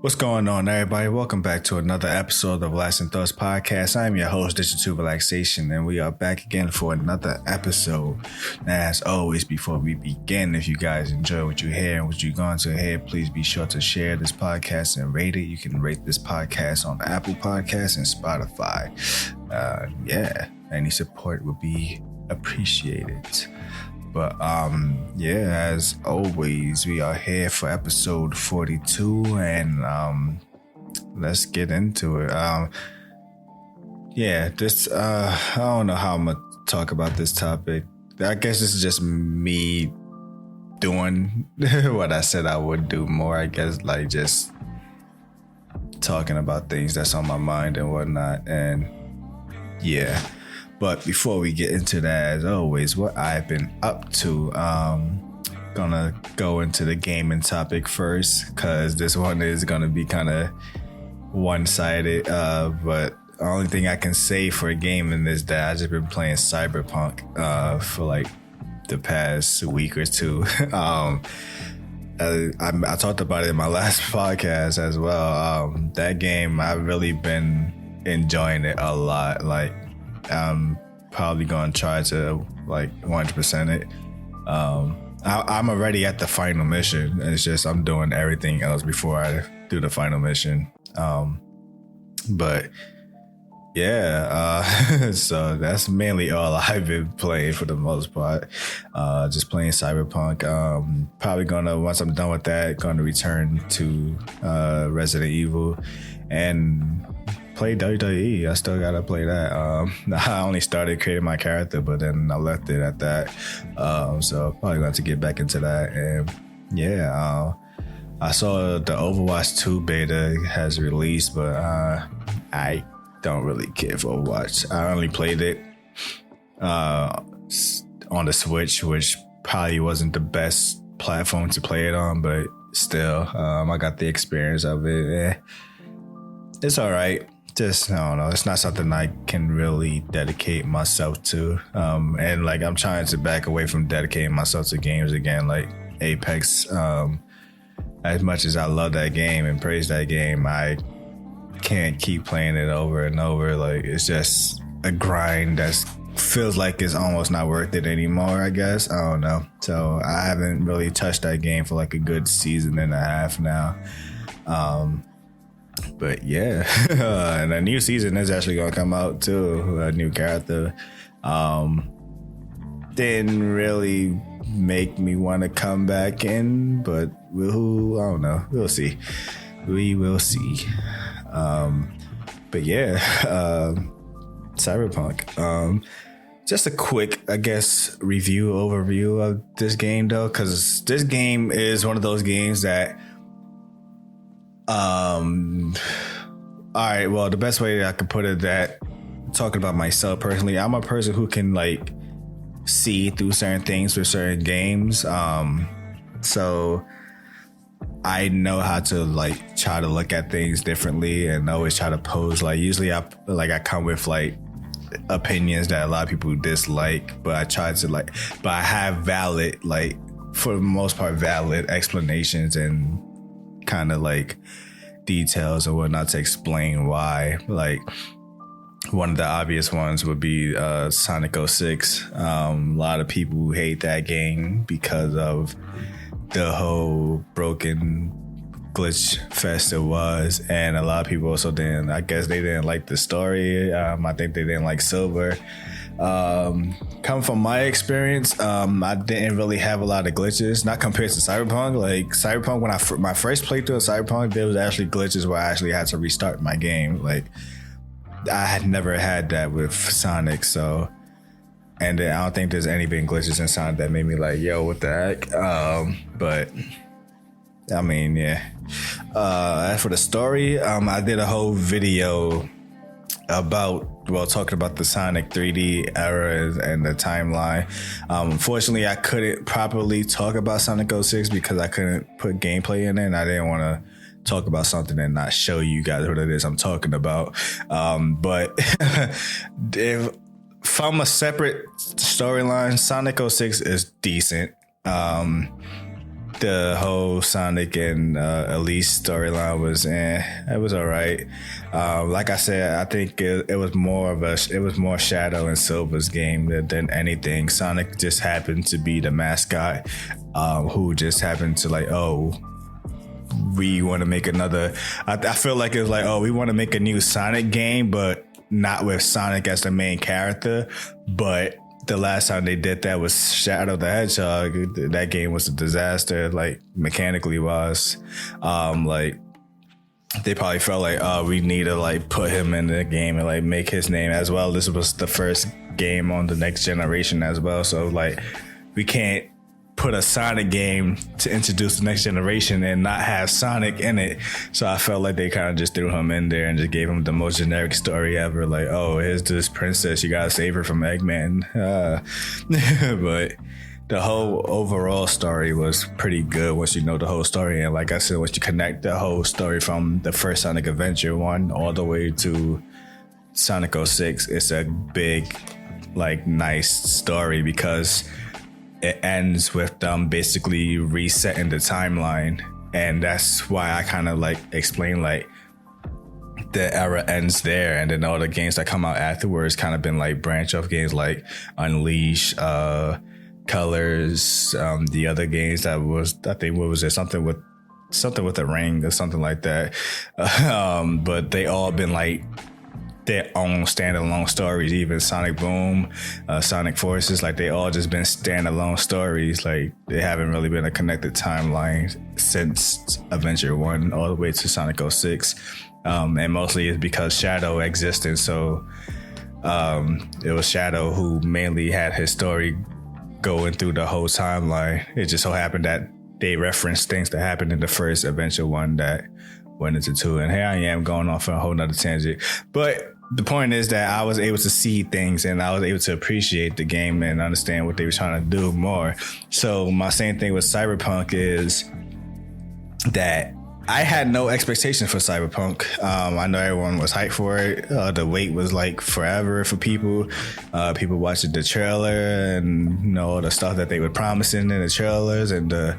What's going on, everybody? Welcome back to another episode of Relaxing Thoughts Podcast. I'm your host, Digital Relaxation, and we are back again for another episode. Now, as always, before we begin, if you guys enjoy what you hear and what you're going to hear, please be sure to share this podcast and rate it. You can rate this podcast on Apple Podcasts and Spotify. Any support would be appreciated. But as always, we are here for episode 42, and let's get into it. I don't know how I'm gonna talk about this topic. I guess this is just me doing what I said I would do more. I guess like just talking about things that's on my mind and whatnot, and yeah. But before we get into that, as always, what I've been up to, gonna go into the gaming topic first, because this one is gonna be kind of one-sided. But the only thing I can say for gaming is that I've just been playing Cyberpunk for like the past week or two. I talked about it in my last podcast as well. That game, I've really been enjoying it a lot. Like, I'm probably gonna try to like 100% it. I'm already at the final mission. It's just I'm doing everything else before I do the final mission. But yeah, so that's mainly all I've been playing for the most part. Just playing Cyberpunk. Probably gonna, once I'm done with that, gonna return to Resident Evil and play WWE. I still gotta play that. I only started creating my character, but then I left it at that. So probably going to get back into that. And yeah, I saw the Overwatch 2 beta has released, but I don't really care for Overwatch. I only played it on the Switch, which probably wasn't the best platform to play it on, but still, I got the experience of it. It's all right. Just, I don't know, it's not something I can really dedicate myself to. And like, I'm trying to back away from dedicating myself to games again, like Apex. As much as I love that game and praise that game, I can't keep playing it over and over. Like, it's just a grind that feels like it's almost not worth it anymore, I guess. I don't know. So I haven't really touched that game for like a good season and a half now. But yeah, and a new season is actually gonna come out too. A new character. Didn't really make me want to come back in, but I don't know. We'll see. We will see. But yeah, Cyberpunk. Just a quick, I guess, overview of this game though, because this game is one of those games that all right, well, the best way I could put it, that talking about myself personally, I'm a person who can like see through certain things with certain games. So I know how to like try to look at things differently and always try to pose. Like usually I come with like opinions that a lot of people dislike, but I try to but I have valid, like for the most part, valid explanations and kind of like details and whatnot to explain why. Like one of the obvious ones would be Sonic 06. A lot of people hate that game because of the whole broken glitch fest it was, and a lot of people also didn't like the story. I think they didn't like Silver. Come from my experience, I didn't really have a lot of glitches, not compared to Cyberpunk. Like Cyberpunk, when my first playthrough of Cyberpunk, there was actually glitches where I actually had to restart my game. Like I had never had that with Sonic, so, and then I don't think there's any big glitches in Sonic that made me like, yo, what the heck? But I mean, yeah. As for the story, I did a whole video talking about the Sonic 3D era and the timeline. Unfortunately, I couldn't properly talk about Sonic 06 because I couldn't put gameplay in it, and I didn't want to talk about something and not show you guys what it is I'm talking about. But if from a separate storyline, Sonic 06 is decent. the whole Sonic and Elise storyline was it was all right. Like I said, I think it was more Shadow and Silver's game than anything. Sonic just happened to be the mascot who just happened to like, oh, we want to make another. I feel like it was like, oh, we want to make a new Sonic game, but not with Sonic as the main character. But the last time they did that was Shadow the Hedgehog. That game was a disaster, like mechanically wise. Like they probably felt like, oh, we need to like put him in the game and like make his name as well. This was the first game on the next generation as well. So like we can't put a Sonic game to introduce the next generation and not have Sonic in it. So I felt like they kind of just threw him in there and just gave him the most generic story ever. Like, oh, here's this princess, you gotta save her from Eggman. But the whole overall story was pretty good once you know the whole story. And like I said, once you connect the whole story from the first Sonic Adventure 1 all the way to Sonic 06, it's a big, like, nice story because it ends with them basically resetting the timeline. And that's why I kind of like explain like the era ends there, and then all the games that come out afterwards kind of been like branch off games like Unleash, Colors, the other games that was, I think, what was it, something with a ring or something like that. But they all been like their own standalone stories. Even Sonic Boom, Sonic Forces, like they all just been standalone stories. Like they haven't really been a connected timeline since Adventure 1 all the way to Sonic 06. And mostly it's because Shadow existed. So it was Shadow who mainly had his story going through the whole timeline. It just so happened that they referenced things that happened in the first Adventure 1 that went into 2. And here I am going off on a whole nother tangent. But the point is that I was able to see things and I was able to appreciate the game and understand what they were trying to do more. So my same thing with Cyberpunk is that I had no expectations for Cyberpunk. I know everyone was hyped for it. The wait was like forever for people. People watching the trailer and, you know, all the stuff that they were promising in the trailers and the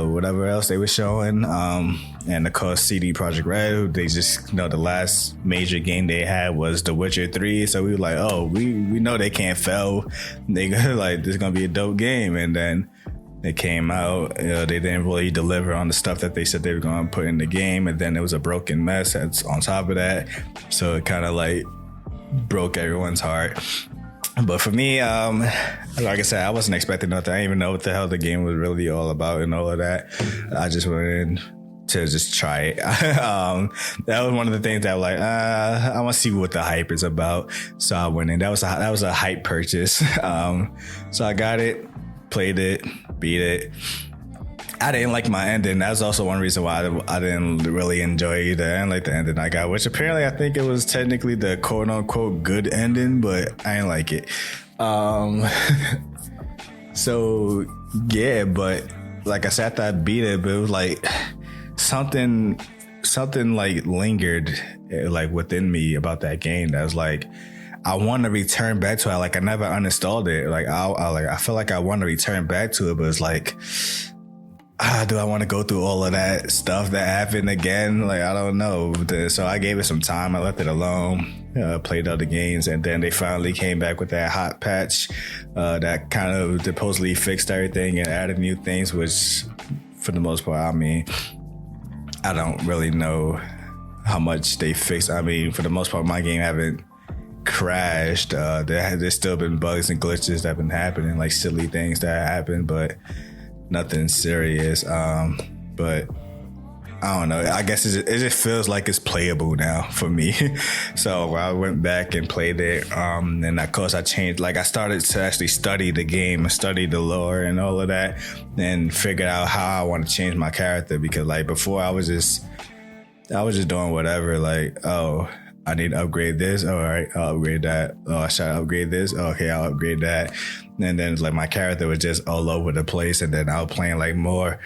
whatever else they were showing. And of course, CD Projekt Red, they just, you know, the last major game they had was The Witcher 3. So we were like, oh, we know they can't fail. They like, this is going to be a dope game. And then it came out, they didn't really deliver on the stuff that they said they were going to put in the game. And then it was a broken mess that's on top of that. So it kind of like broke everyone's heart. But for me, like I said, I wasn't expecting nothing. I didn't even know what the hell the game was really all about and all of that. I just went in to just try it. That was one of the things that was like, I want to see what the hype is about. So I went in. That was a hype purchase. So I got it, played it, beat it. I didn't like my ending. That's also one reason why I didn't really enjoy it either. I didn't like the ending I got, which apparently I think it was technically the quote unquote good ending, but I didn't like it. So yeah, but like I said, after I beat it, but it was like something like lingered like within me about that game. That was like, I want to return back to it. Like I never uninstalled it. Like I feel like I want to return back to it, but it's like, do I want to go through all of that stuff that happened again? Like, I don't know. So I gave it some time. I left it alone, played other games. And then they finally came back with that hot patch that kind of supposedly fixed everything and added new things, which for the most part, I mean, I don't really know how much they fixed. I mean, for the most part, my game haven't crashed. There's still been bugs and glitches that have been happening, like silly things that happen, but nothing serious. But I don't know. I guess it just feels like it's playable now for me. So I went back and played it. And of course I changed, like I started to actually study the game and study the lore and all of that and figured out how I want to change my character, because like before I was just doing whatever. Like, oh, I need to upgrade this. All right, I'll upgrade that. Oh, should I upgrade this? Okay, I'll upgrade that. And then like my character was just all over the place. And then I was playing like more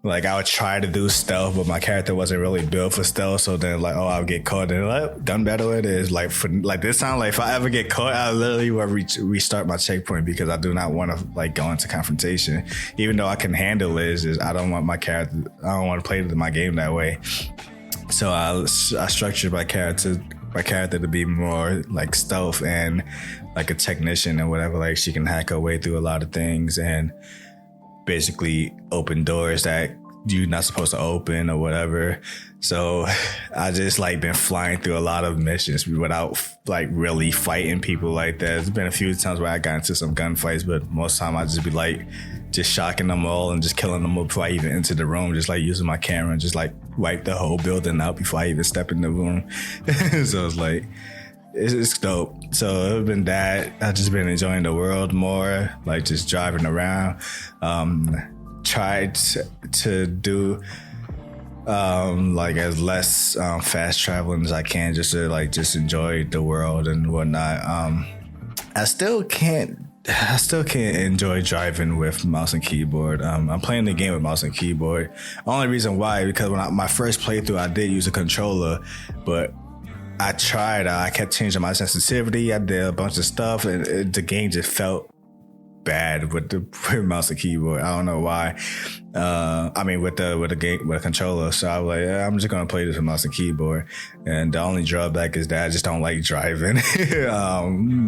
Like I would try to do stealth, but my character wasn't really built for stealth. So then like, I'll get caught and like gun battle it is like for like this time. Like if I ever get caught, I literally will restart my checkpoint because I do not want to like go into confrontation. Even though I can handle it, is I don't want my character. I don't want to play my game that way. So I structured my character to be more like stealth and like a technician and whatever. Like she can hack her way through a lot of things and basically open doors that you're not supposed to open or whatever. So I just like been flying through a lot of missions without like really fighting people like that. There's been a few times where I got into some gunfights, but most of the time I just be like just shocking them all and just killing them before I even enter the room, just like using my camera and just like wipe the whole building out before I even step in the room. So it's like, it's dope. So it's been that. I've just been enjoying the world more, like just driving around. Tried to do like as less fast traveling as I can, just to like just enjoy the world and whatnot. I still can't enjoy driving with mouse and keyboard. I'm playing the game with mouse and keyboard. Only reason why, because when my first playthrough, I did use a controller, but I tried. I kept changing my sensitivity. I did a bunch of stuff, and the game just felt bad with mouse and keyboard. I don't know why. I mean, with the controller. So I was like, yeah, I'm just gonna play this with mouse and keyboard. And the only drawback is that I just don't like driving.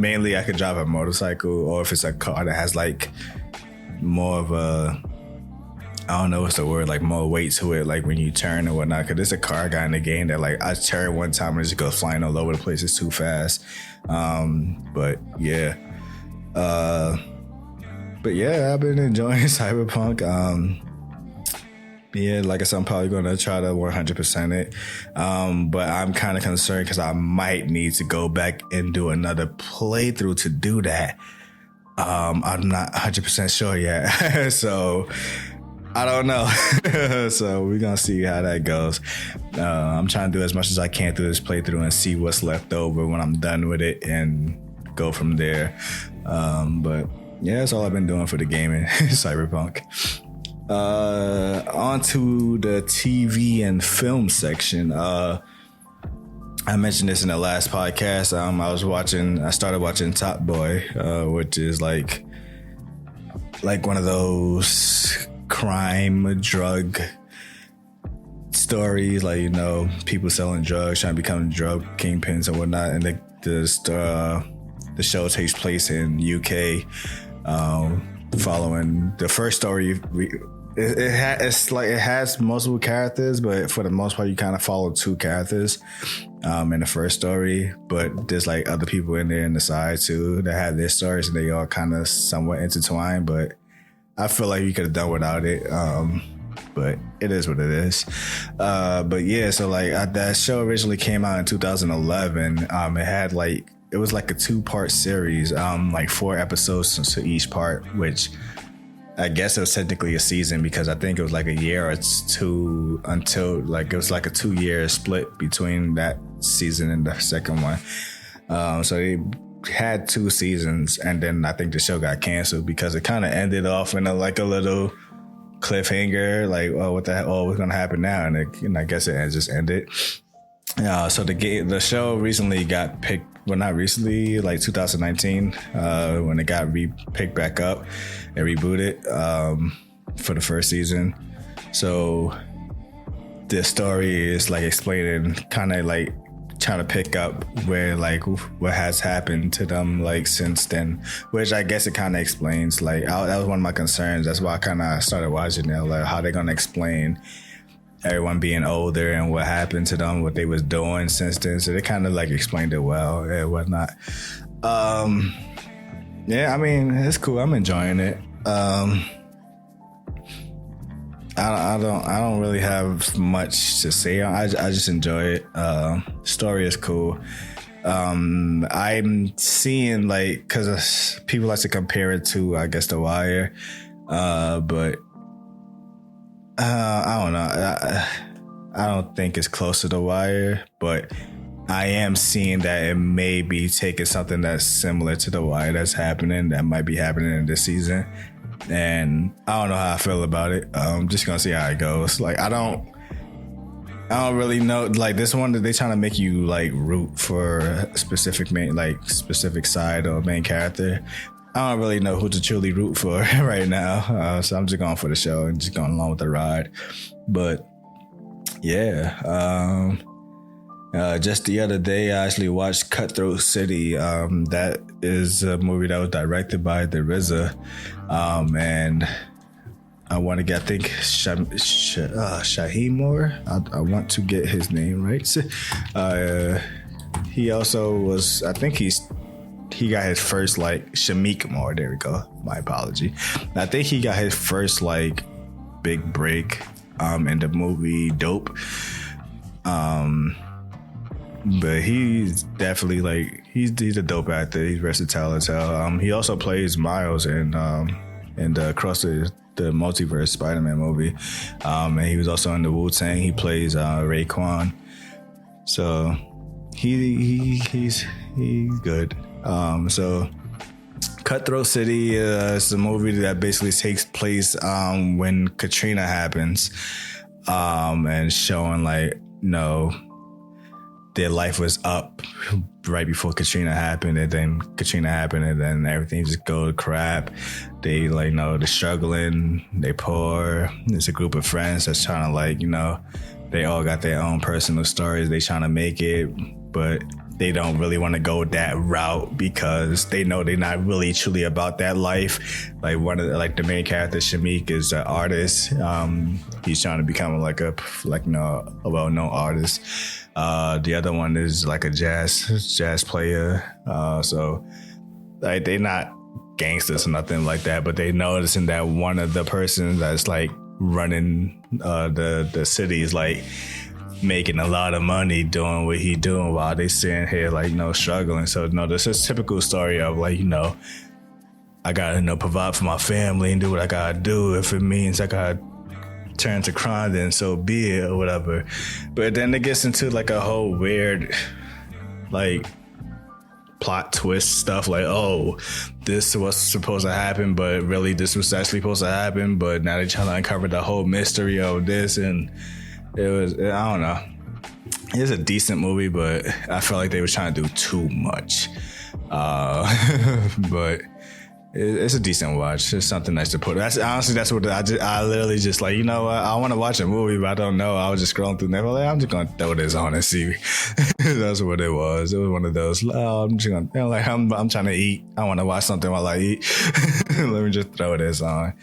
Mainly, I could drive a motorcycle, or if it's a car that has like more of a, I don't know what's the word, like more weight to it, like when you turn and whatnot. Because there's a car guy in the game that like I turn one time and it just goes flying all over the place. It's too fast. But yeah. But yeah, I've been enjoying Cyberpunk. Yeah, like I said, I'm probably going to try to 100% it. But I'm kind of concerned because I might need to go back and do another playthrough to do that. I'm not 100% sure yet. So I don't know. So we're going to see how that goes. I'm trying to do as much as I can through this playthrough and see what's left over when I'm done with it and go from there. But yeah, that's all I've been doing for the gaming Cyberpunk. On to the TV and film section. I mentioned this in the last podcast. I started watching Top Boy, which is like one of those crime drug stories, like, you know, people selling drugs, trying to become drug kingpins and whatnot. And the show takes place in UK, following the first story. It has multiple characters, but for the most part, you kind of follow two characters in the first story. But there's like other people in there in the side too that have their stories, and they all kind of somewhat intertwined. But I feel like you could have done without it. But it is what it is. But yeah, so like that show originally came out in 2011. It was like a 2-part series, like 4 episodes to each part, which I guess it was technically a season because I think it was like a year or two until like it was like a 2-year split between that season and the second one. So they had 2 seasons, and then I think the show got canceled because it kind of ended off in a little cliffhanger, like, oh, what the hell? Oh, what's gonna happen now? And I guess it just ended. So the show recently got picked. Well, not recently, like 2019, when it got picked back up and rebooted for the first season. So the story is like explaining, kind of like trying to pick up where like what has happened to them like since then, which I guess it kind of explains. Like that was one of my concerns. That's why I kind of started watching it. Like, how they gonna explain everyone being older and what happened to them, what they was doing since then. So they kind of like explained it well and whatnot. Yeah, I mean, it's cool. I'm enjoying it. I don't really have much to say. I just enjoy it. Story is cool. I'm seeing like, cause people like to compare it to, I guess, The Wire. But I don't know. I don't think it's close to The Wire, but I am seeing that it may be taking something that's similar to The Wire that might be happening in this season. and I don't know how I feel about it. I'm just gonna see how it goes. Like I don't really know. Like this one, they trying to make you like root for a specific specific side or main character. I don't really know who to truly root for right now. So I'm just going for the show and just going along with the ride. But yeah, just the other day I actually watched Cutthroat City. That is a movie that was directed by the RZA, and I want to get, I think, Shaheem Moore. I want to get his name right. He also was, I think he got his first, like, Shameik Moore. There we go. My apology. I think he got his first, like, big break in the movie Dope. But he's definitely, like, he's a dope actor. He's versatile as hell. He also plays Miles in the Across the Multiverse Spider-Man movie. And he was also in the Wu-Tang. He plays Raekwon. So he's good. So Cutthroat City is a movie that basically takes place when Katrina happens, and showing, like, you know, their life was up right before Katrina happened, and then Katrina happened, and then everything just go to crap. They, like, you know, they're struggling, they poor. It's a group of friends that's trying to, like, you know, they all got their own personal stories. They trying to make it, but they don't really want to go that route because they know they're not really truly about that life. Like the main character, Shameik, is an artist. He's trying to become a well-known artist. The other one is like a jazz player. So like they're not gangsters or nothing like that, but they noticing that one of the persons that's like running the city is like making a lot of money doing what he doing while they sitting here, like, you know, struggling. So, you know, this is a typical story of, like, you know, I gotta, you know, provide for my family and do what I gotta do. If it means I gotta turn to crime, then so be it, or whatever. But then it gets into, like, a whole weird, like, plot twist stuff, like, oh, this was supposed to happen, but really this was actually supposed to happen, but now they're trying to uncover the whole mystery of this. And it was, I don't know. It's a decent movie, but I felt like they were trying to do too much. But it's a decent watch. It's something nice to put. That's what I literally just like, you know what? I want to watch a movie, but I don't know. I was just scrolling through Netflix. Like, I'm just going to throw this on and see. That's what it was. It was one of those, I'm just going to, like, I'm trying to eat. I want to watch something while I eat. Let me just throw this on.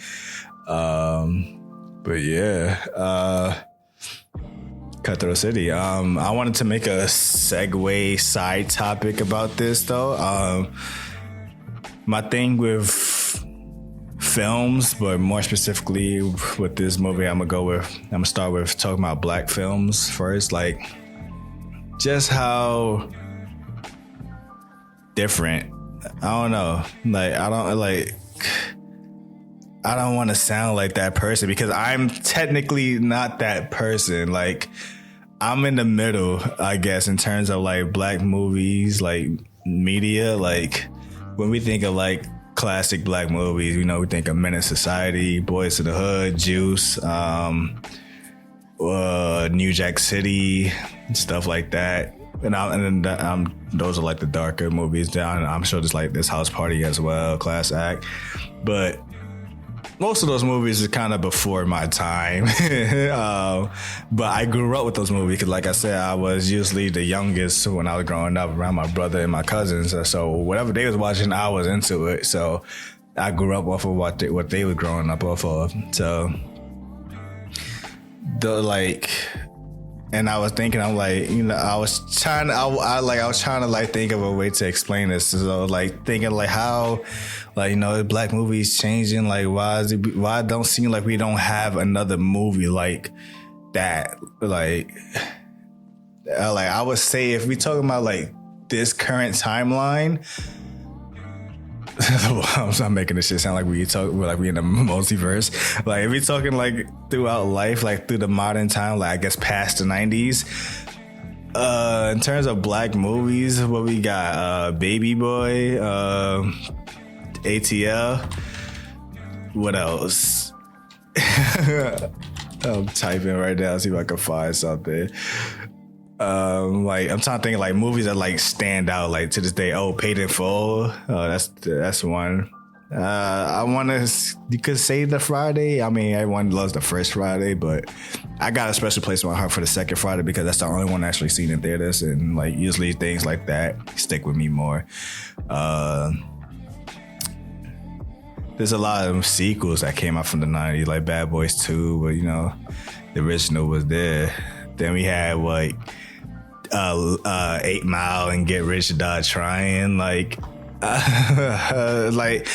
But yeah, Cutthroat City. I wanted to make a segue side topic about this though. My thing with films, but more specifically with this movie, I'm gonna start with talking about black films first. Like, just how different. I don't know. Like, I don't want to sound like that person because I'm technically not that person. Like, I'm in the middle, I guess, in terms of like black movies, like media. Like, when we think of like classic black movies, you know, we think of Menace Society, Boys to the Hood, Juice, New Jack City, stuff like that. And those are like the darker movies. I'm sure there's like this House Party as well, Class Act. But most of those movies are kind of before my time. But I grew up with those movies because, like I said, I was usually the youngest when I was growing up around my brother and my cousins. So whatever they was watching, I was into it. So I grew up off of what they were growing up off of. So and I was thinking, I'm like, you know, I was trying to like think of a way to explain this. So like thinking like how, like, you know, black movies changing. Like, why it don't seem like we don't have another movie like that? Like I would say if we talking about like this current timeline. I'm not making this shit sound like we in the multiverse. Like, if we talking like throughout life, like through the modern time, like I guess past the 90s. In terms of black movies, what we got? Baby Boy, ATL. what else? I'm typing right now, see if I can find something. Like I'm trying to think like movies that like stand out like to this day. Oh, Paid in Full. Oh, that's one. I want to. You could say the Friday. I mean, everyone loves the first Friday, but I got a special place in my heart for the second Friday because that's the only one actually seen in theaters, and like usually things like that stick with me more. There's a lot of sequels that came out from the 90s, like Bad Boys 2, but you know, the original was there. Then we had like 8 Mile and Get Rich or Die Trying, like like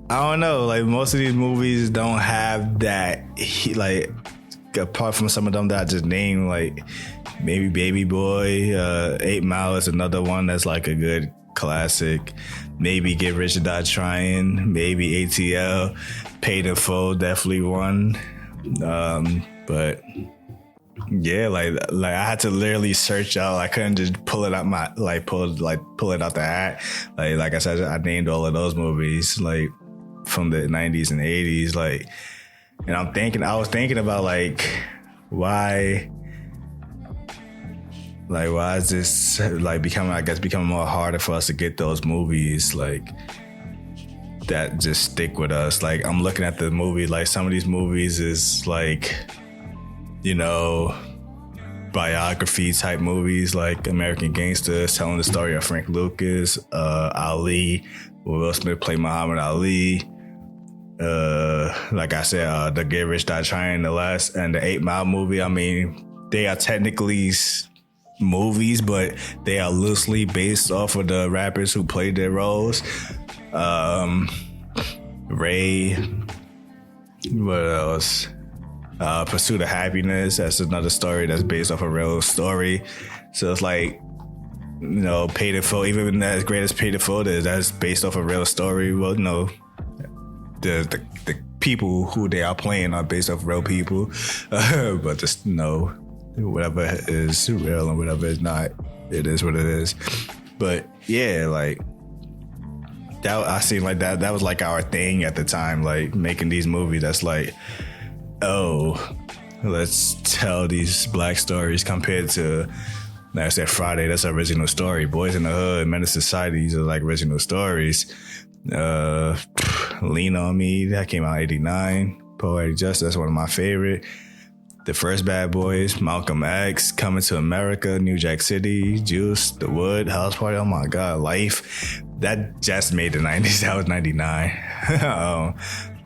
I don't know, like most of these movies don't have that, like apart from some of them that I just named, like maybe Baby Boy, 8 Mile is another one that's like a good classic. Maybe Get Rich or Die Trying, maybe ATL, Paid in Full, definitely one. But yeah, like I had to literally search out. I couldn't just pull it out pull it out the hat. Like I said, I named all of those movies like from the 90s and 80s. Like, and I was thinking about like why is this like becoming more harder for us to get those movies like that just stick with us. Like I'm looking at the movie, like some of these movies is like, you know, biography type movies like American Gangster, telling the story of Frank Lucas, Ali, Will Smith played Muhammad Ali. Like I said, the Get Rich Die Trying, the last, and the 8 Mile movie. I mean, they are technically movies, but they are loosely based off of the rappers who played their roles. Ray, what else? Pursuit of Happiness, that's another story that's based off a real story. So it's like, you know, Paid in Full, even as great as Paid in Full is, that's based off a real story. Well, you know, the people who they are playing are based off real people. But just, you know, whatever is real and whatever is not, it is what it is. But yeah, like that, I seen like that was like our thing at the time, like making these movies that's like, oh, let's tell these black stories compared to, like I said, Friday, that's an original story. Boys in the Hood, Menace Society, these are like original stories. Lean on Me, that came out in 89. Poetic Justice, that's one of my favorite. The First Bad Boys, Malcolm X, Coming to America, New Jack City, Juice, The Wood, House Party, oh my God, Life. That just made the 90s, that was 99.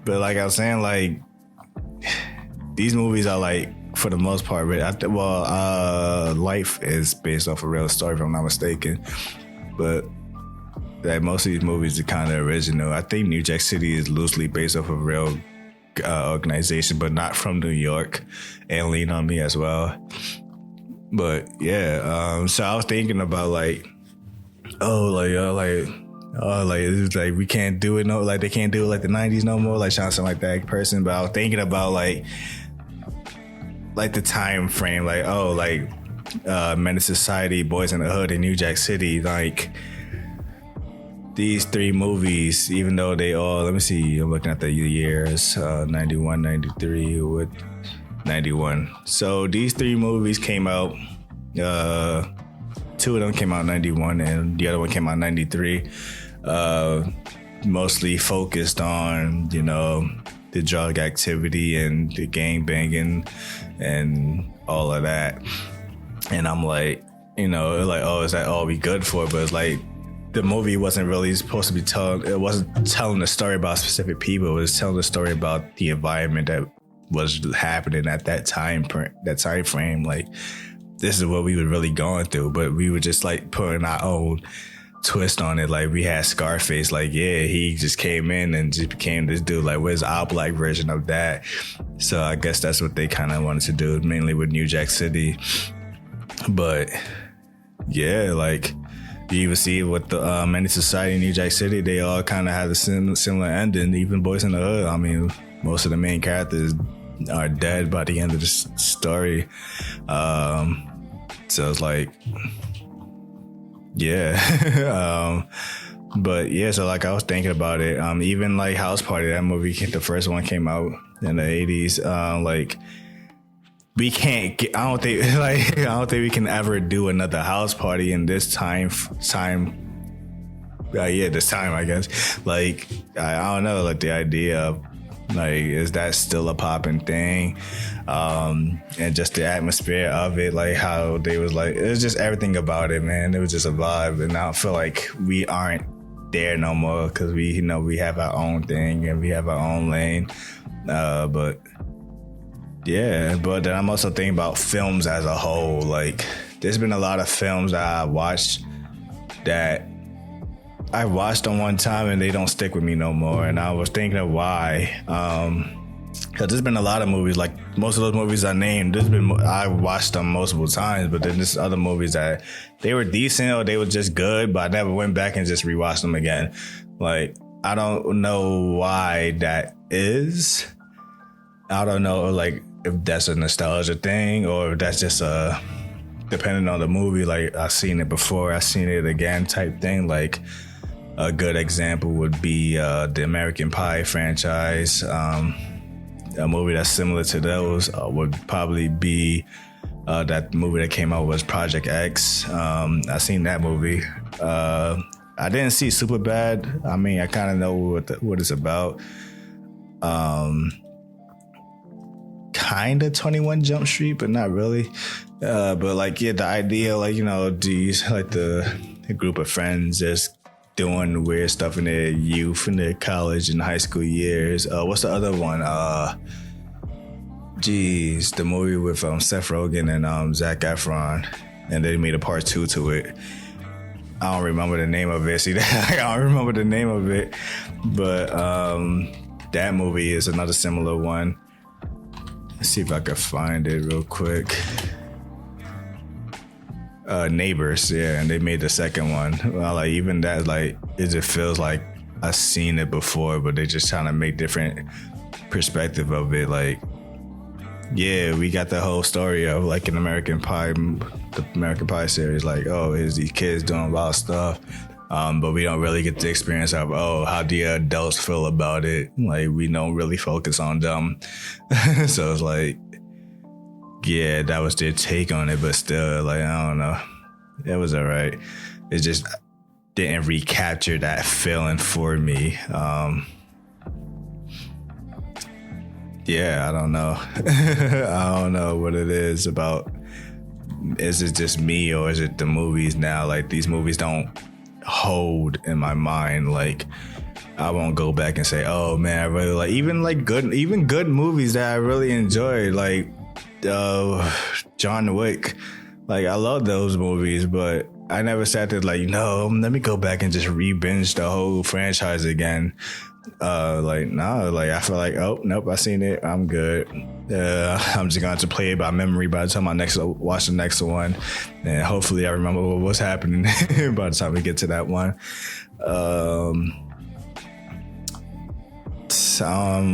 But like I was saying, like, these movies are like, for the most part, Life is based off a real story, if I'm not mistaken. But that most of these movies are kind of original. I think New Jack City is loosely based off a real organization, but not from New York, and Lean on Me as well. But yeah, so I was thinking about like, it's like we can't do it like they can't do it like the 90s no more, like trying to sound like that person. But I was thinking about like the time frame, like Menace Society, Boys in the Hood, and New Jack City, like these three movies, even though they all, let me see, I'm looking at the years, 91, 93, 91. So these three movies came out, two of them came out in 91 and the other one came out in 93. Mostly focused on, you know, the drug activity and the gang banging and all of that. And I'm like, you know, like, oh, is that all we good for? But it's like, the movie wasn't really supposed to be it wasn't telling a story about specific people. It was telling a story about the environment that was happening at that time frame. Like, this is what we were really going through, but we were just like putting our own twist on it. Like, we had Scarface, like, yeah, he just came in and just became this dude. Like, where's our black version of that? So I guess that's what they kind of wanted to do, mainly with New Jack City. But yeah, like, you even see with the Menace Society in New Jack City, they all kind of had a similar ending. Even Boys in the Hood, I mean, most of the main characters are dead by the end of the story. So it's like, yeah. But yeah, so like I was thinking about it. Even like House Party, that movie, the first one came out in the 80s. Like we can't get, I don't think we can ever do another House Party in this time. This time, I guess. Like I don't know, like the idea of like, is that still a popping thing? And just the atmosphere of it, like how they was like, it was just everything about it, man. It was just a vibe, and I don't feel like we aren't there no more because we have our own thing and we have our own lane. But then I'm also thinking about films as a whole. Like, there's been a lot of films that I watched them one time and they don't stick with me no more. And I was thinking of why. Because there's been a lot of movies, like most of those movies I named, I watched them multiple times, but then there's other movies that they were decent or they were just good, but I never went back and just rewatched them again. Like, I don't know why that is. I don't know, like, if that's a nostalgia thing or if that's just depending on the movie, like I've seen it before, I've seen it again type thing. Like, a good example would be the American Pie franchise. A movie that's similar to those would probably be that movie that came out was Project X. I seen that movie. I didn't see Superbad. I mean, I kind of know what it's about. Kind of 21 Jump Street, but not really. But like, yeah, the idea, like, you know, these, like the group of friends just doing weird stuff in their youth, in their college and high school years. What's the other one? The movie with Seth Rogen and Zac Efron, and they made a part 2 to it. I don't remember the name of it. See that? I don't remember the name of it, but that movie is another similar one. Let's see if I can find it real quick. Neighbors, yeah, and they made the second one. Well, like, even that, like, it just feels like I've seen it before, but they just trying to make different perspective of it. Like, yeah, we got the whole story of like an American Pie, the American Pie series. Like, oh, here's these kids doing wild stuff, but we don't really get the experience of, oh, how the adults feel about it. Like, we don't really focus on them. So it's like, yeah, that was their take on it, but still, like, I don't know. It was all right. It just didn't recapture that feeling for me. Yeah, I don't know. I don't know what it is about. Is it just me or is it the movies now? Like, these movies don't hold in my mind. Like, I won't go back and say, oh man, I really like, even good movies that I really enjoyed, like John Wick. Like, I love those movies, but I never sat there like, no, let me go back and just re-binge the whole franchise again. Like, no, like, I feel like, oh, nope, I seen it, I'm good. I'm just going to play it by memory by the time I watch the next one, and hopefully I remember what was happening by the time we get to that one.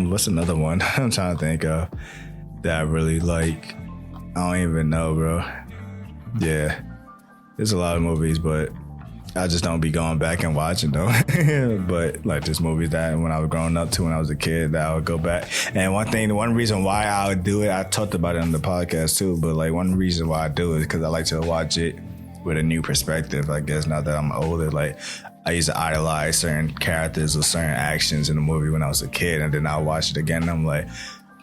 What's another one I'm trying to think of that I really like? I don't even know, bro. Yeah, there's a lot of movies, but I just don't be going back and watching them. But like, there's movies that when I was growing up to when I was a kid that I would go back. And one reason why I would do it, I talked about it on the podcast too, but like, one reason why I do it is because I like to watch it with a new perspective. I guess now that I'm older, like, I used to idolize certain characters or certain actions in the movie when I was a kid, and then I watch it again and I'm like,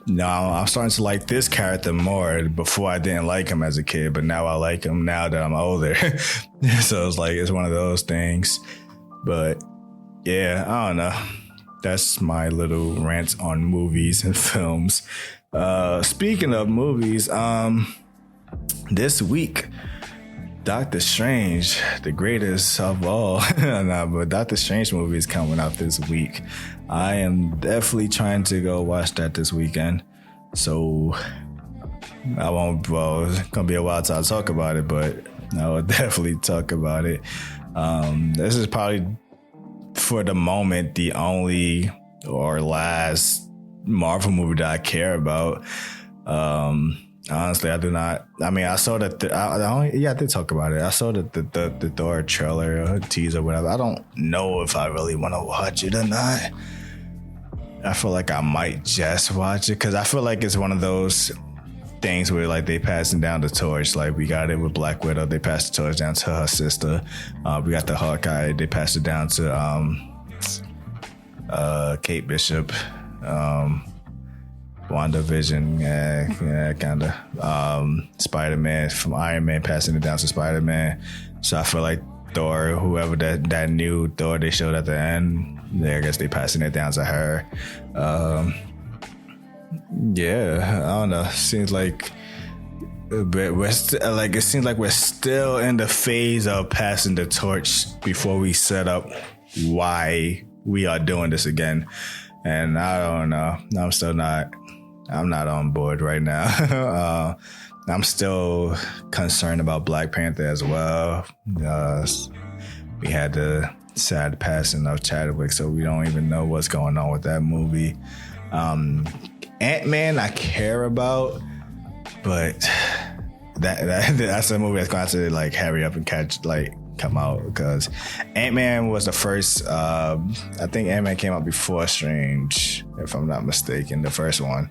no, I'm starting to like this character more. Before I didn't like him as a kid, but now I like him now that I'm older. So it's like, it's one of those things. But yeah, I don't know. That's my little rant on movies and films. Speaking of movies, this week, Doctor Strange, the greatest of all. Nah, but Doctor Strange movie is coming out this week. I am definitely trying to go watch that this weekend. So it's gonna be a while till I talk about it, but I will definitely talk about it. This is probably, for the moment, the only or last Marvel movie that I care about. Honestly, I do not. I mean, I saw that. I did talk about it. I saw the Thor trailer or teaser, whatever. I don't know if I really want to watch it or not. I feel like I might just watch it because I feel like it's one of those things where like they passing down the torch. Like we got it with Black Widow, they passed the torch down to her sister. We got the Hawkeye, they passed it down to Kate Bishop. WandaVision, yeah, kind of. Spider-Man from Iron Man passing it down to Spider-Man. So I feel like Thor, whoever that new Thor they showed at the end, I guess they passing it down to her. Yeah, I don't know. Seems like it seems like we're still in the phase of passing the torch before we set up why we are doing this again. And I don't know. I'm not on board right now. I'm still concerned about Black Panther as well. We had the sad passing of Chadwick, so we don't even know what's going on with that movie. Ant-Man I care about, but that's a movie that's going to have to like hurry up and come out, because Ant-Man was the first. I think Ant-Man came out before Strange, if I'm not mistaken, the first one.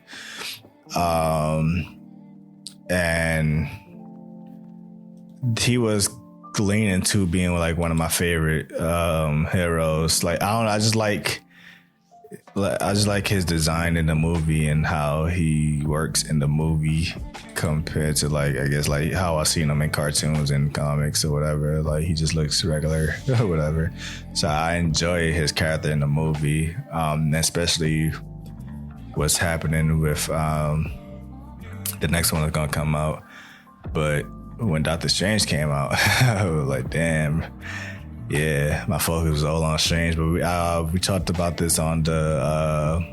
And he was leaning to being like one of my favorite heroes. Like I don't know, I just like his design in the movie and how he works in the movie compared to like, I guess like how I seen him in cartoons and comics or whatever. Like he just looks regular or whatever. So I enjoy his character in the movie, especially what's happening with the next one that's gonna come out. But when Doctor Strange came out, I was like, damn. Yeah, my focus was all on Strange, but we talked about this on the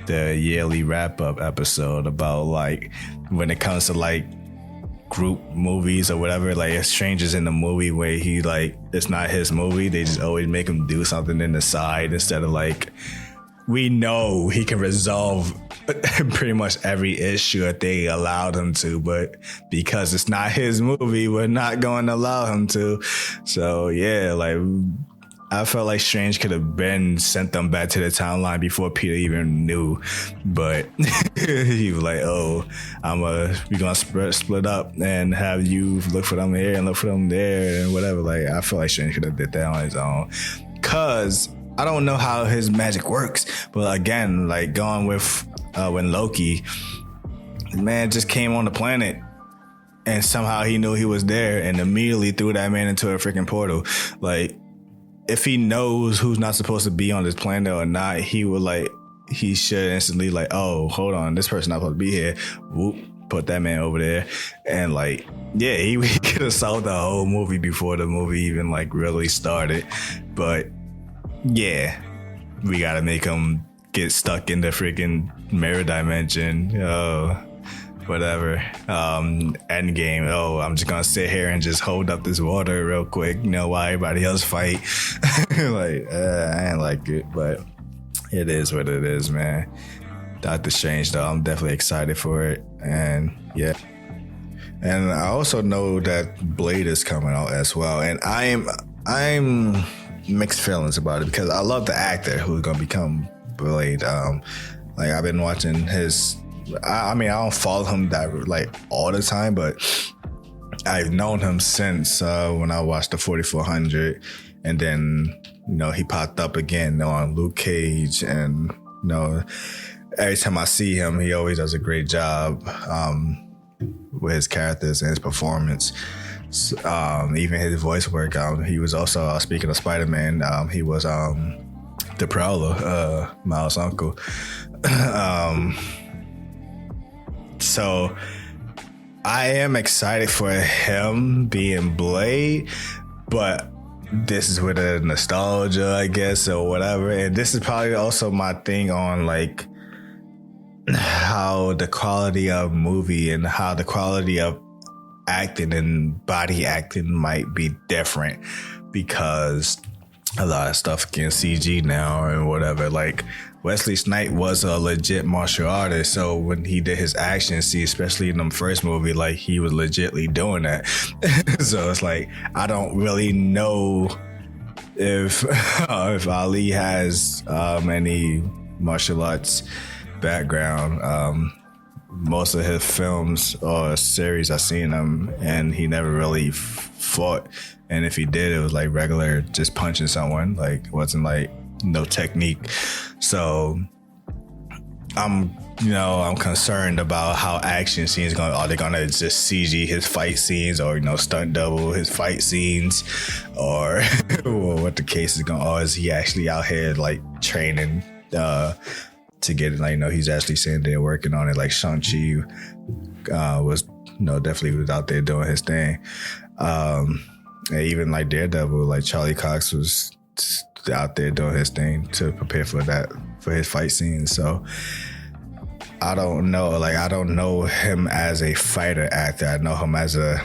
yearly wrap-up episode about like when it comes to like group movies or whatever, like if Strange is in the movie where he like it's not his movie, they just always make him do something in the side instead of like, we know he can resolve pretty much every issue that they allowed him to, but because it's not his movie, we're not going to allow him to. So yeah, like I felt like Strange could have been sent them back to the timeline before Peter even knew, but he was like, "Oh, we gonna split up and have you look for them here and look for them there and whatever." Like I feel like Strange could have did that on his own, cause I don't know how his magic works, but again, like going with when Loki, man just came on the planet and somehow he knew he was there and immediately threw that man into a freaking portal. Like, if he knows who's not supposed to be on this planet or not, he should instantly like, oh, hold on, this person not supposed to be here. Whoop, put that man over there. And like, yeah, he could have solved the whole movie before the movie even like really started. But yeah, we gotta make him get stuck in the freaking mirror dimension. Whatever. Endgame. Oh, I'm just gonna sit here and just hold up this water real quick, while everybody else fight. Like, I ain't like it, but it is what it is, man. Doctor Strange, though, I'm definitely excited for it, and yeah. And I also know that Blade is coming out as well, and I'm mixed feelings about it because I love the actor who's gonna become Blade. Like I've been watching his. I mean, I don't follow him that like all the time, but I've known him since when I watched the 4400, and then he popped up again on Luke Cage, and every time I see him, he always does a great job with his characters and his performance. Even his voice work. He was also speaking of Spider-Man. He was the Prowler, Miles' uncle. So I am excited for him being Blade, but this is with a nostalgia, I guess, or whatever. And this is probably also my thing on like how the quality of movie and how the quality of acting and body acting might be different, because a lot of stuff against CG now and whatever. Like Wesley Snipes was a legit martial artist, so when he did his action scenes, especially in the first movie, like he was legitly doing that. So it's like I don't really know if Ali has any martial arts background. Most of his films or series I've seen him, and he never really fought. And if he did, it was like regular, just punching someone. Like it wasn't like no technique. So I'm concerned about how action scenes are they gonna just CG his fight scenes, or stunt double his fight scenes, or what the case is going? Or is he actually out here like training to get it? Like he's actually saying they're working on it. Like Shang-Chi was definitely was out there doing his thing. And even like Daredevil, like Charlie Cox was out there doing his thing to prepare for his fight scenes. So I don't know. Like I don't know him as a fighter actor. I know him as a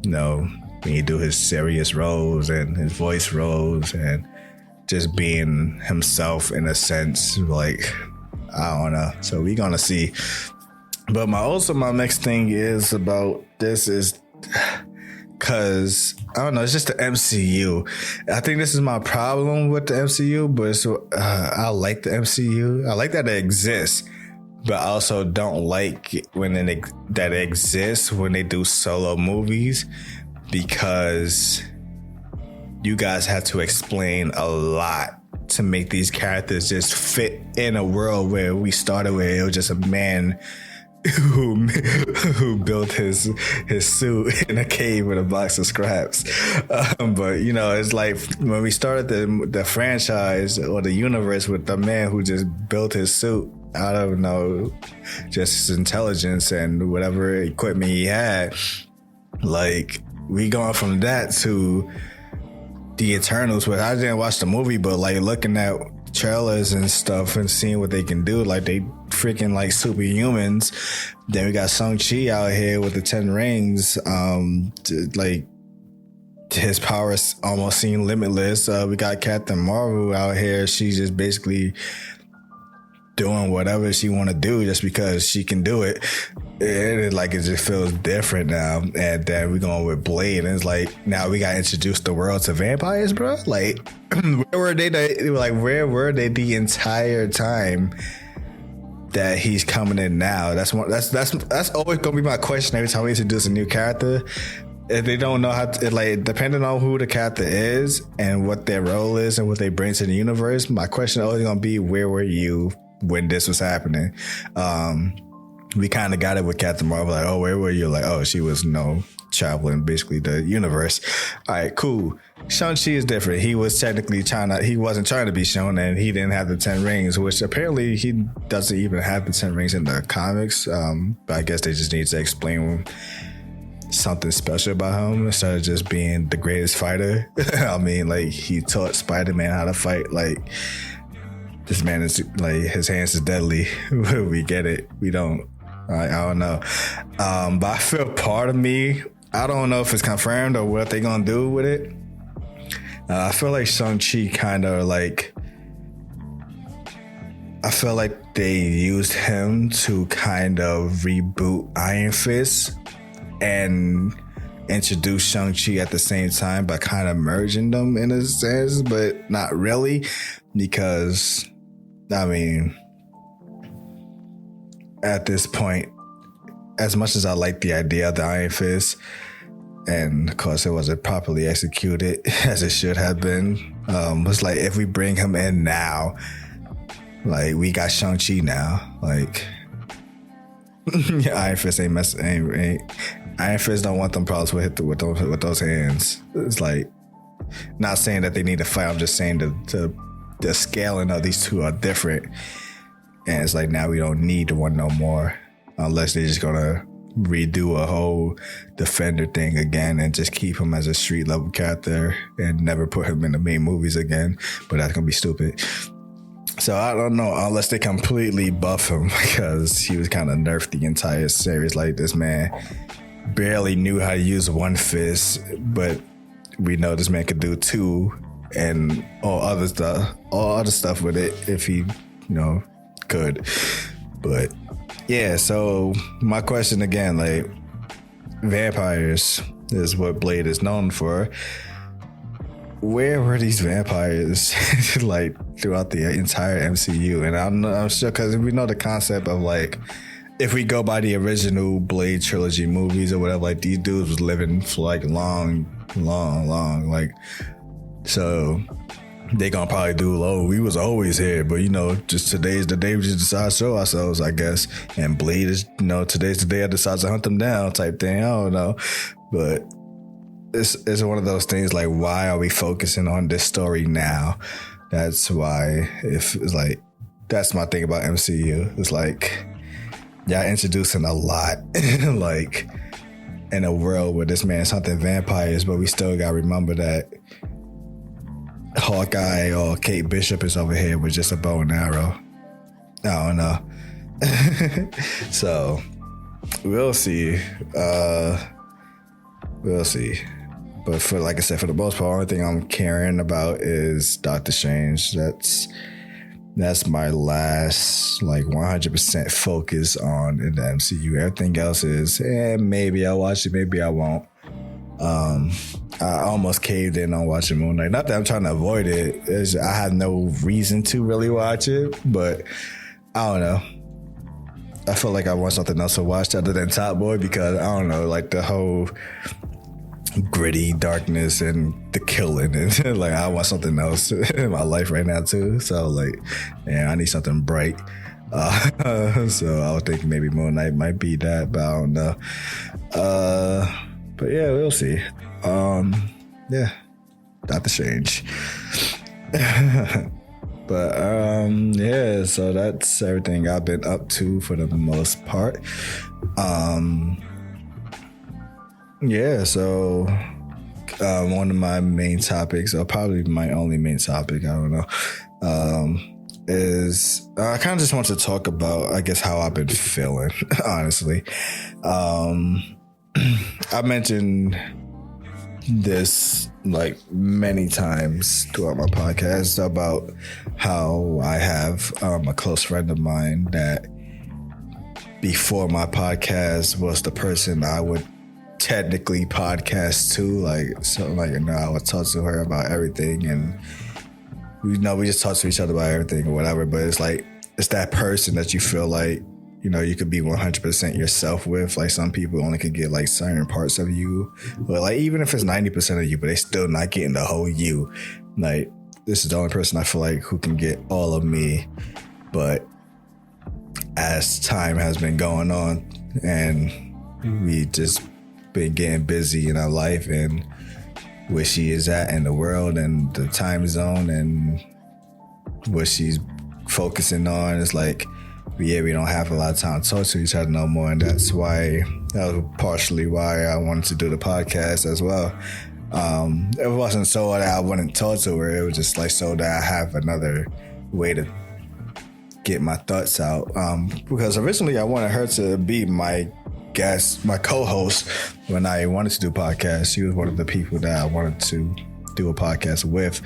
when he do his serious roles and his voice roles and just being himself in a sense. Like I don't know. So we gonna see. But my next thing is about this is because I don't know, it's just the MCU. I think this is my problem with the MCU, but I like the MCU. I like that it exists, but I also don't like that it exists when they do solo movies, because you guys have to explain a lot to make these characters just fit in a world where we started where it was just a man who built his suit in a cave with a box of scraps. But it's like when we started the franchise or the universe with the man who just built his suit out of just his intelligence and whatever equipment he had. Like we going from that to the Eternals, but I didn't watch the movie, but like looking at trailers and stuff and seeing what they can do, like they freaking like superhumans. Then we got Shang-Chi out here with the 10 rings. Like his powers almost seem limitless. We got Captain Marvel out here. She's just basically doing whatever she want to do just because she can do it. It just feels different now. And then we're going with Blade, and it's like now we got introduced the world to vampires, bro. Like where were they the entire time that he's coming in now? That's always gonna be my question every time we introduce a new character. If they don't know how to, like, depending on who the character is and what their role is and what they bring to the universe, my question always gonna be, where were you when this was happening? We kind of got it with Captain Marvel, like, oh, where were you? Like, oh, she was traveling basically the universe. All right, cool. Shang-Chi is different. He was technically he wasn't trying to be shown, and he didn't have the 10 rings, which apparently he doesn't even have the 10 rings in the comics. But I guess they just need to explain something special about him instead of just being the greatest fighter. I mean, like, he taught Spider-Man how to fight. Like, this man is like, his hands is deadly. We get it. We don't. I don't know. But I feel part of me, I don't know if it's confirmed or what they're gonna do with it. I feel like Shang-Chi kind of like, I feel like they used him to kind of reboot Iron Fist and introduce Shang-Chi at the same time by kind of merging them in a sense, but not really, because I mean, at this point, as much as I like the idea of the Iron Fist, and of course it wasn't properly executed as it should have been, it's like, if we bring him in now, like, we got Shang-Chi now, like, Iron Fist Iron Fist don't want them problems with those hands. It's like, not saying that they need to fight, I'm just saying the scaling of these two are different. And it's like, now we don't need one no more, unless they're just gonna redo a whole Defender thing again and just keep him as a street level character and never put him in the main movies again. But that's gonna be stupid. So I don't know, unless they completely buff him, because he was kind of nerfed the entire series. Like, this man barely knew how to use one fist, but we know this man could do two and all other stuff with it if he, could. But yeah, so my question again, like, vampires is what Blade is known for. Where were these vampires like throughout the entire MCU? And I'm sure, because we know the concept of like, if we go by the original Blade trilogy movies or whatever, like these dudes was living for like long, like, so they gonna probably do, we was always here, but just today's the day we just decide to show ourselves, I guess. And Blade is, today's the day I decide to hunt them down type thing. I don't know, but it's one of those things like, why are we focusing on this story now? That's why, if it's like, that's my thing about MCU. It's like, y'all introducing a lot, like, in a world where this man's hunting vampires, but we still gotta remember that Hawkeye or Kate Bishop is over here with just a bow and arrow. I don't know. So we'll see. We'll see. But for, like I said, for the most part, the only thing I'm caring about is Doctor Strange. That's my last, like, 100% focus on in the MCU. Everything else is, maybe I'll watch it, maybe I won't. I almost caved in on watching Moon Knight. Not that I'm trying to avoid it. I had no reason to really watch it, but I don't know. I feel like I want something else to watch other than Top Boy, because I don't know, like the whole gritty darkness and the killing, and like I want something else in my life right now too. So like, I need something bright. So I was thinking maybe Moon Knight might be that, but I don't know. But yeah, we'll see. Yeah, Doctor Strange. But yeah, so that's everything I've been up to for the most part. Yeah, so one of my main topics, or probably my only main topic, I don't know, is I kind of just want to talk about, I guess, how I've been feeling, honestly. I mentioned this like many times throughout my podcast about how I have a close friend of mine that before my podcast was the person I would technically podcast to, like, so like, I would talk to her about everything, and we just talk to each other about everything or whatever, but it's like, it's that person that you feel like, you could be 100% yourself with. Like, some people only could get like certain parts of you, but like, even if it's 90% of you, but they still not getting the whole you. Like, this is the only person I feel like who can get all of me. But as time has been going on and we just been getting busy in our life and where she is at in the world and the time zone and what she's focusing on, it's like, we don't have a lot of time to talk to each other no more. And that was partially why I wanted to do the podcast as well. It wasn't so that I wouldn't talk to her. It was just like so that I have another way to get my thoughts out. Because originally I wanted her to be my guest, my co-host, when I wanted to do podcasts. She was one of the people that I wanted to do a podcast with.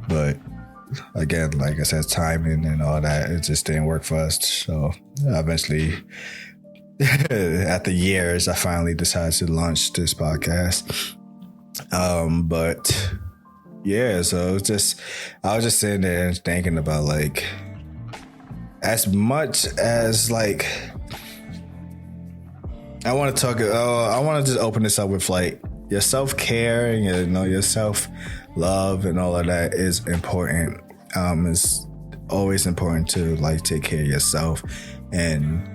But again, like I said, timing and all that, it just didn't work for us. So eventually, after years, I finally decided to launch this podcast. But yeah, so I was just sitting there and thinking about, like, as much as like I want to talk, I want to just open this up with like your self-care and your self-love and all of that is important. It's always important to like take care of yourself and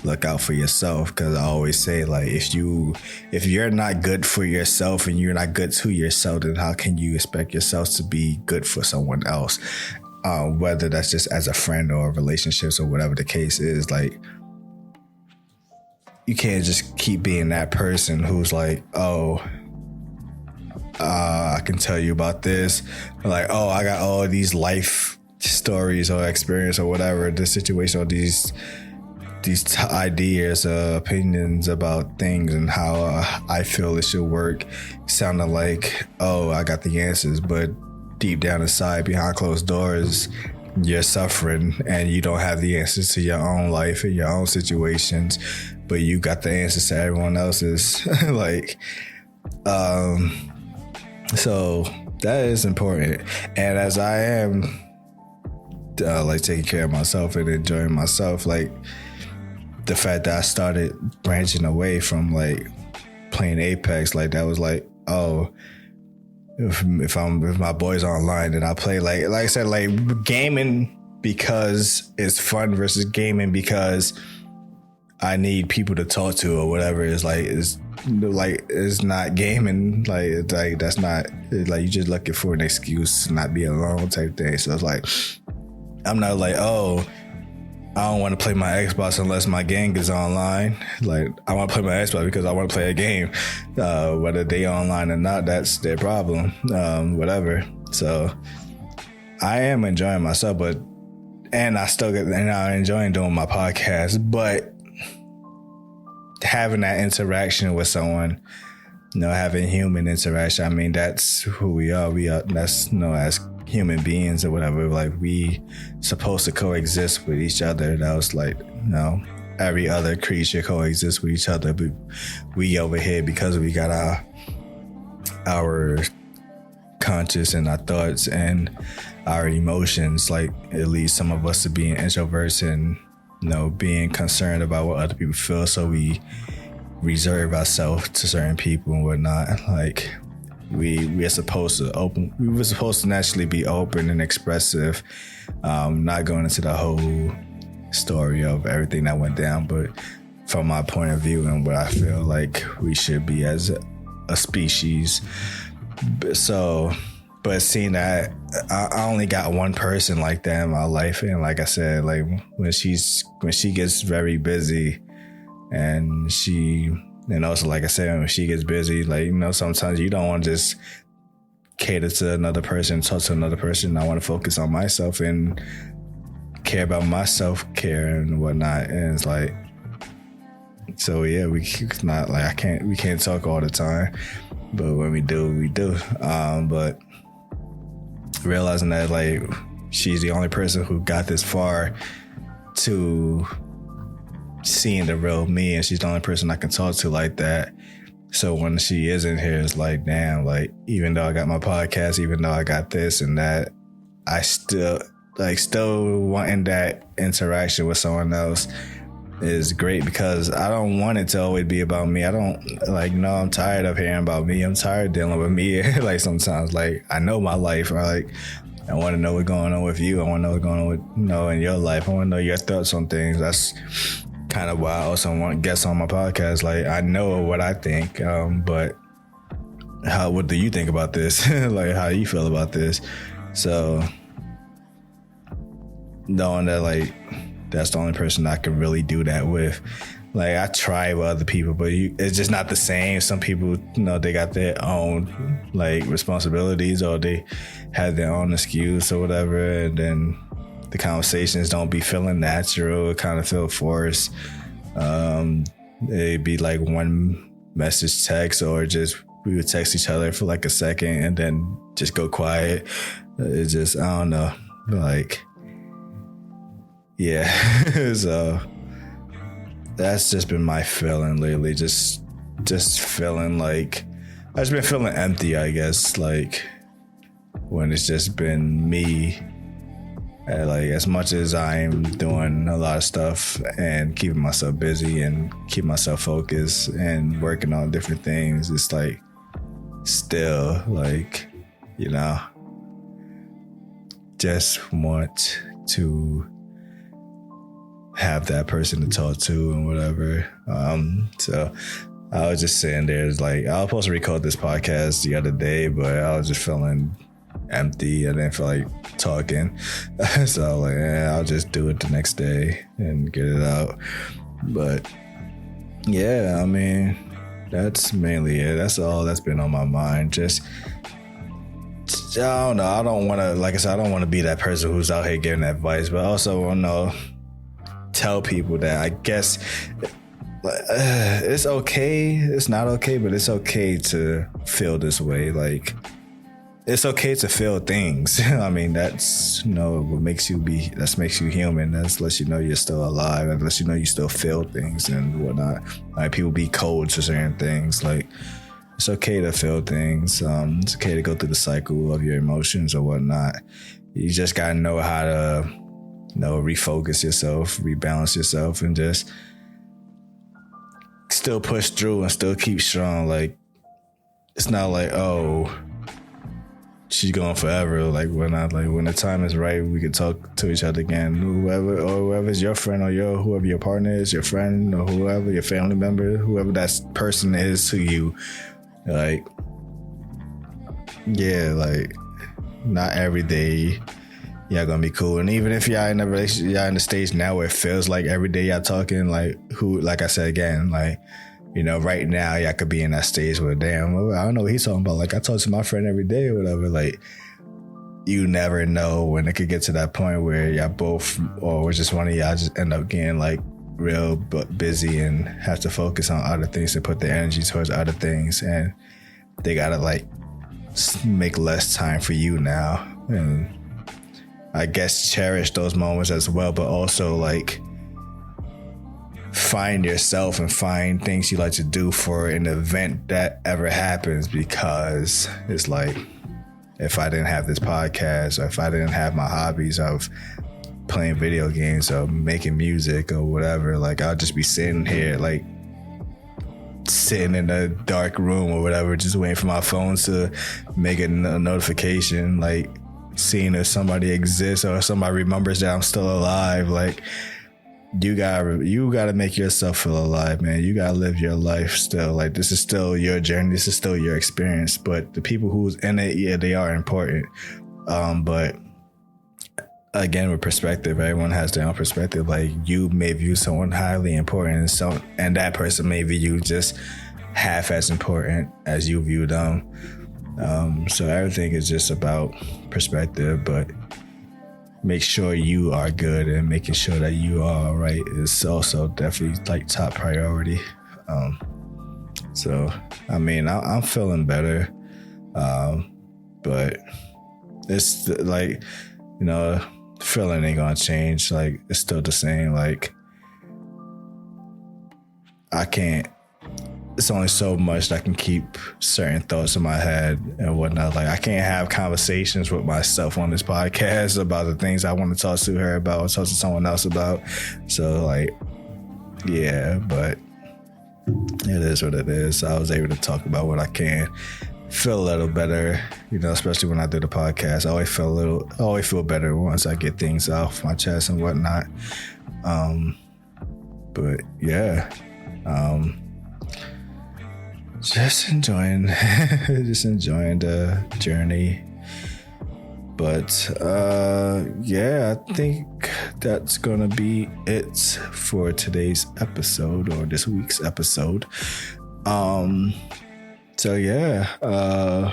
look out for yourself, because I always say, like, if you're not good for yourself and you're not good to yourself, then how can you expect yourself to be good for someone else? Whether that's just as a friend or relationships or whatever the case is, like, you can't just keep being that person who's like, I can tell you about this. Like, I got all these life stories or experience or whatever, this situation or these ideas, opinions about things and how I feel it should work. Sounding like, I got the answers, but deep down inside, behind closed doors, you're suffering and you don't have the answers to your own life and your own situations, but you got the answers to everyone else's. Like, so that is important. And as I am like taking care of myself and enjoying myself, like the fact that I started branching away from like playing Apex, like that was like, oh, if my boys are online, then I play like I said, like gaming because it's fun versus gaming because I need people to talk to or whatever. It's not gaming. Like that's not like, you just looking for an excuse to not be alone type thing. So it's like, I'm not like, oh, I don't want to play my Xbox unless my gang is online. Like, I want to play my Xbox because I want to play a game. Whether they online or not, that's their problem. Whatever. So I am enjoying myself, and I'm enjoying doing my podcast, but having that interaction with someone, having human interaction, I mean, that's who we are. That's, as human beings or whatever, like we supposed to coexist with each other. That was like, every other creature coexists with each other, but we over here, because we got our conscious and our thoughts and our emotions, like at least some of us are being introverts and being concerned about what other people feel, so we reserve ourselves to certain people and whatnot. Like we were supposed to naturally be open and expressive, not going into the whole story of everything that went down, but from my point of view and what I feel like we should be as a species. So, but seeing that I only got one person like that in my life, and like I said, like when she gets very busy, and also, like I said, when she gets busy, like, sometimes you don't want to just cater to another person, talk to another person. I want to focus on myself and care about my self-care and whatnot. And it's like, so yeah, we can't talk all the time, but when we do, we do. But realizing that, like, she's the only person who got this far to seeing the real me, and she's the only person I can talk to like that. So when she isn't here, it's like, damn, like, even though I got my podcast, even though I got this and that, I still wanting that interaction with someone else is great, because I don't want it to always be about me. I don't I'm tired of hearing about me. I'm tired of dealing with me. Like sometimes, like, I know my life, I want to know what's going on with you. I want to know what's going on with, in your life. I want to know your thoughts on things. That's kind of why I also want guests on my podcast. Like, I know what I think, but what do you think about this? Like, how do you feel about this? So knowing that, like, that's the only person I can really do that with. Like, I try with other people, but it's just not the same. Some people, they got their own, like, responsibilities, or they have their own excuse or whatever, and then the conversations don't be feeling natural. It kind of feel forced. It'd be like one message text, or just we would text each other for like a second and then just go quiet. It just, I don't know, like, yeah. So that's just been my feeling lately. Just feeling like I've just been feeling empty, I guess, like when it's just been me. And like, as much as I'm doing a lot of stuff and keeping myself busy and keep myself focused and working on different things, it's like still like, just want to have that person to talk to and whatever. So I was just sitting there, it's like, I was supposed to record this podcast the other day, but I was just feeling empty. I didn't feel like talking. So like, I'll just do it the next day and get it out. But yeah, I mean, that's mainly it. That's all that's been on my mind. Just, I don't know. I don't want to, like I said, I don't want to be that person who's out here giving advice, but also want to tell people that I guess it's okay. It's not okay, but it's okay to feel this way. Like, it's okay to feel things. I mean, that's, what makes you human. That lets you know you're still alive, and lets you know you still feel things and whatnot. Like, people be cold to certain things. Like, it's okay to feel things. It's okay to go through the cycle of your emotions or whatnot. You just gotta know how to, refocus yourself, rebalance yourself, and just still push through and still keep strong. Like, it's not like, oh, she's going forever. Like, when the time is right, we can talk to each other again. Whoever's your friend, or whoever your partner is, your friend, or whoever, your family member, whoever that person is to you. Like, yeah, like, not every day y'all gonna be cool. And even if y'all in a relationship, y'all in the stage now where it feels like every day y'all talking, like I said again, like, right now y'all could be in that stage where, damn, I don't know what he's talking about. Like, I talk to my friend every day or whatever. Like, you never know when it could get to that point where y'all both, or just one of y'all just end up getting like real busy and have to focus on other things and put the energy towards other things, and they gotta like make less time for you now. And I guess cherish those moments as well, but also like find yourself and find things you like to do for an event that ever happens. Because it's like, if I didn't have this podcast, or if I didn't have my hobbies of playing video games or making music or whatever, like, I'll just be sitting here, like, sitting in a dark room or whatever, just waiting for my phone to make a notification, like, seeing if somebody exists or somebody remembers that I'm still alive. Like, you gotta make yourself feel alive, man. You gotta live your life still. Like, this is still your journey. This is still your experience. But the people who's in it, yeah, they are important. But again, with perspective, everyone has their own perspective. Like, you may view someone highly important, and that person may view you just half as important as you view them. So everything is just about perspective, but make sure you are good, and making sure that you are all right is also definitely like top priority. So, I mean, I'm feeling better. But it's like, feeling ain't gonna change. Like, it's still the same. Like, it's only so much that I can keep certain thoughts in my head and whatnot. Like, I can't have conversations with myself on this podcast about the things I want to talk to her about or talk to someone else about. So, like, yeah, but it is what it is. I was able to talk about what I can. Feel a little better, especially when I do the podcast. I always feel better once I get things off my chest and whatnot. But yeah, just enjoying the journey. But yeah, I think that's gonna be it for today's episode, or this week's episode. So yeah,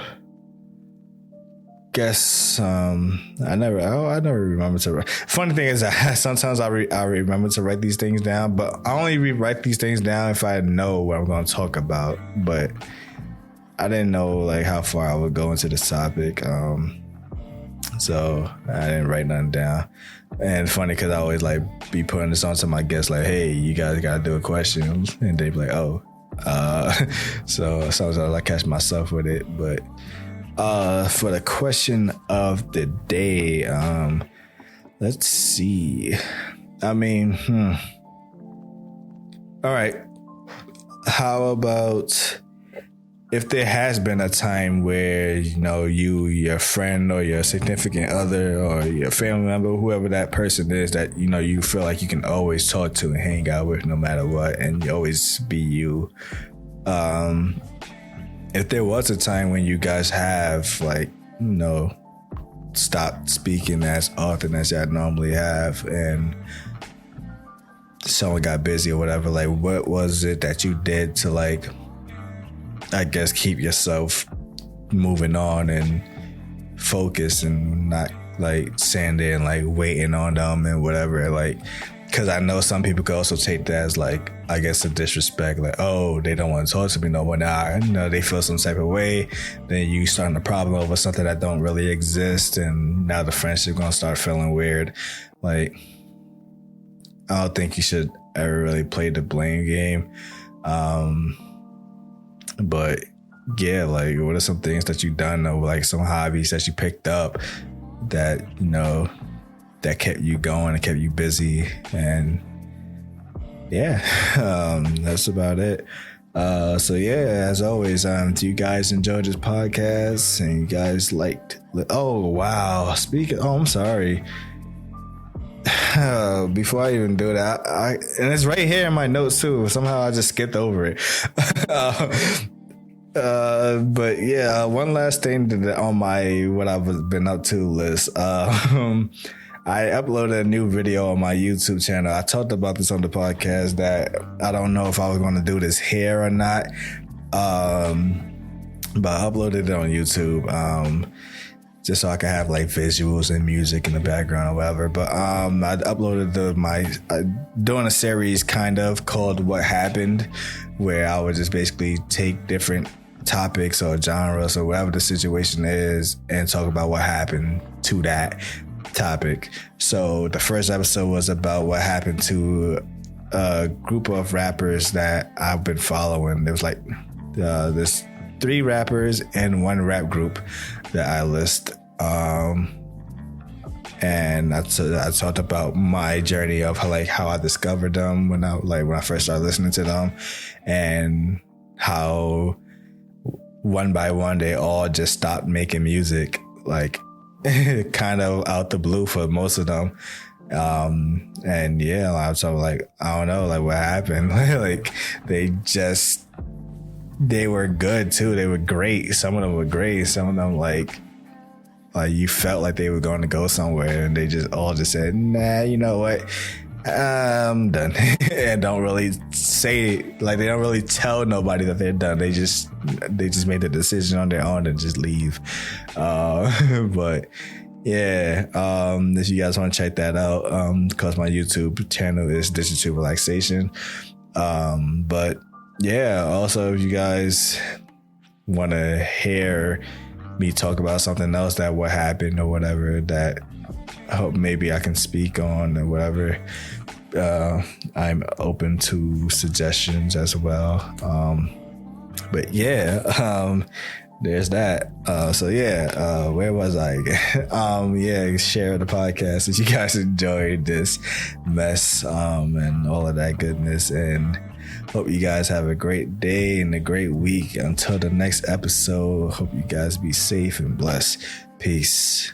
guess I never remember to write. Funny thing is that sometimes I remember to write these things down, but I only rewrite these things down if I know what I'm going to talk about. But I didn't know like how far I would go into this topic, so I didn't write nothing down. And funny because I always like be putting this on to my guests, like, hey, you guys gotta do a question, and they be like, oh. So sometimes I catch myself with it. But for the question of the day, let's see. I mean, all right. How about if there has been a time where, your friend or your significant other or your family member, whoever that person is that, you feel like you can always talk to and hang out with no matter what, and you always be you. If there was a time when you guys have like, stopped speaking as often as y'all normally have, and someone got busy or whatever, like, what was it that you did to, like, I guess, keep yourself moving on and focused and not like standing there and like waiting on them and whatever? Like, because I know some people could also take that as like, I guess, a disrespect. Like, oh, they don't want to talk to me no more now. You know, they feel some type of way. Then you starting a problem over something that don't really exist, and now the friendship gonna start feeling weird. Like, I don't think you should ever really play the blame game. But yeah, like, what are some things that you done, or like some hobbies that you picked up that, you know, that kept you going and kept you busy? And yeah, that's about it. So yeah, as always, do you guys enjoy this podcast? And you guys liked, oh wow, I'm sorry. Before I even do that, and it's right here in my notes too. Somehow I just skipped over it. But yeah, one last thing on my what I've been up to list. I uploaded a new video on my YouTube channel. I talked about this on the podcast that I don't know if I was going to do this here or not. But I uploaded it on YouTube. Just so I can have like visuals and music in the background or whatever. But I uploaded doing a series kind of called What Happened, where I would just basically take different topics or genres or whatever the situation is and talk about what happened to that topic. So the first episode was about what happened to a group of rappers that I've been following. There was like there's 3 rappers and 1 rap group that I list. And I talked about my journey of how I discovered them when I first started listening to them, and how one by one they all just stopped making music, like kind of out the blue for most of them. And yeah, I was like, I don't know, like what happened. Like they were good too. They were great. Some of them were great. Some of them like you felt like they were going to go somewhere, and they just all said, nah, you know what? I'm done. And don't really say, like, they don't really tell nobody that they're done. They just made the decision on their own and just leave. But yeah, if you guys want to check that out, because my YouTube channel is Digital Relaxation. But yeah, also if you guys want to hear me talk about something else that what happened or whatever that I hope maybe I can speak on or whatever, I'm open to suggestions as well. But yeah, there's that. So yeah, where was I again? Yeah, share the podcast if you guys enjoyed this mess and all of that goodness, and hope you guys have a great day and a great week. Until the next episode, hope you guys be safe and blessed. Peace.